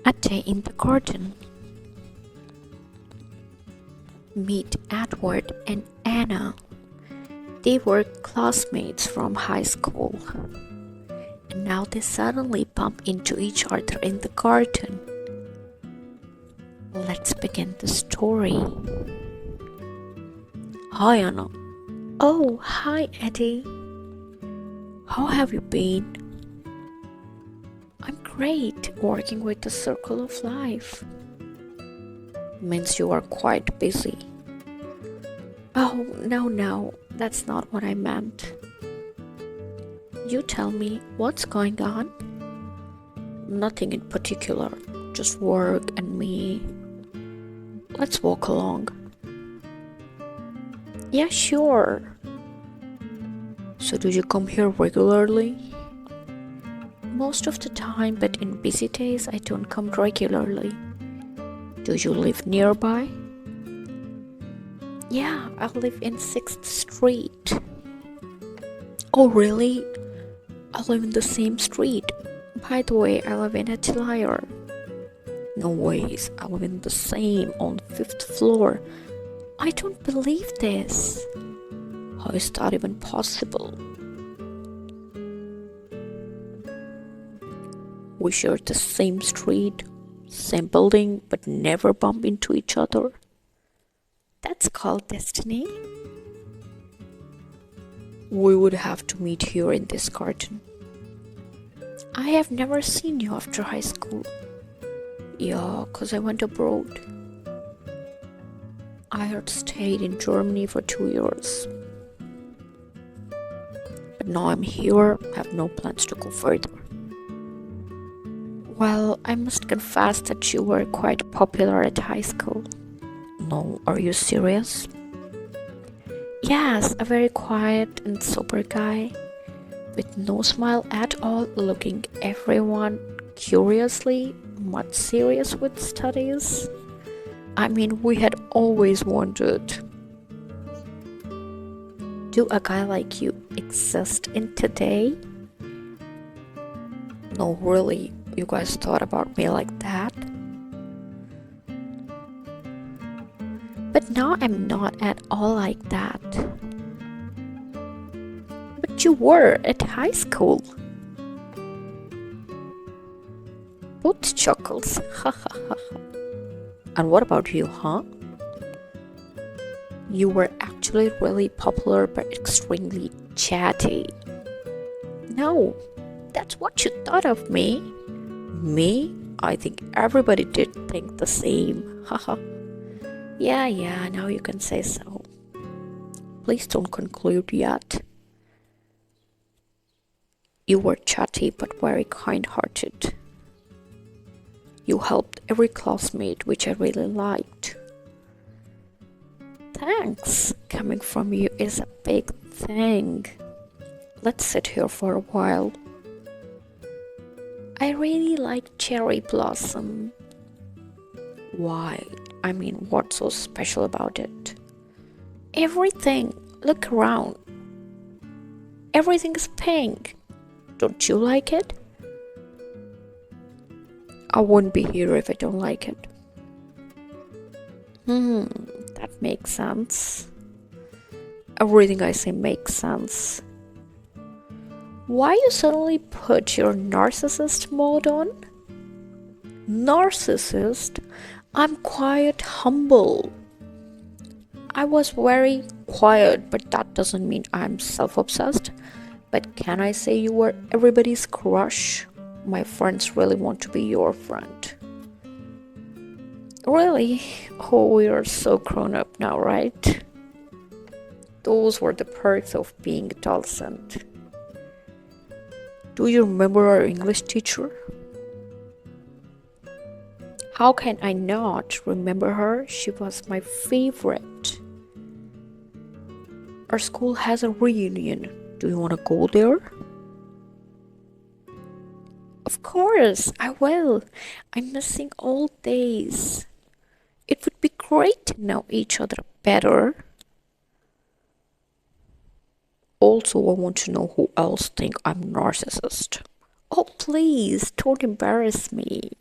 A day in the garden. Meet Edward and Anna. They were classmates from high school. And now they suddenly bump into each other in the garden. Let's begin the story. Hi, Anna. Oh, hi, Eddie. How have you been? I'm great, working with the Circle of Life. Means you are quite busy. Oh, no, that's not what I meant. You tell me, what's going on? Nothing in particular, just work and me. Let's walk along. Yeah, sure. So do you come here regularly? Most of the time, but in busy days I don't come regularly. Do you live nearby? Yeah, I live in 6th Street. Oh, really? I live in the same street. By the way, I live in Attilier. No ways, I live in the same on 5th floor. I don't believe this. How is that even possible? We share the same street, same building, but never bump into each other. That's called destiny. We would have to meet here in this garden. I have never seen you after high school. Yeah, 'cause I went abroad. I had stayed in Germany for 2 years. But now I'm here, I have no plans to go further. Well, I must confess that you were quite popular at high school. No, are you serious? Yes, a very quiet and sober guy, with no smile at all, looking everyone curiously much serious with studies. I mean, we had always wondered, do a guy like you exist in today? No, really, you guys thought about me like that? But now I'm not at all like that. But you were at high school. Both chuckles. Ha ha ha. And what about you, huh? You were actually really popular but extremely chatty. No, that's what you thought of me. Me? I think everybody did think the same. Haha. Yeah, now you can say so. Please don't conclude yet. You were chatty but very kind-hearted. You helped every classmate, which I really liked. Thanks. Coming from you is a big thing. Let's sit here for a while. I really like cherry blossom. Why? I mean, what's so special about it? Everything. Look around. Everything is pink. Don't you like it? I wouldn't be here if I don't like it. That makes sense. Everything I say makes sense. Why you suddenly put your narcissist mode on? Narcissist? I'm quite humble. I was very quiet, but that doesn't mean I'm self-obsessed. But can I say you were everybody's crush? My friends really want to be your friend. Really? Oh, we are so grown up now, right? Those were the perks of being adolescent. Do you remember our English teacher? How can I not remember her? She was my favorite. Our school has a reunion. Do you want to go there? Of course, I will. I'm missing old days. It would be great to know each other better. Also, I want to know who else think I'm narcissist. Oh, please, don't embarrass me.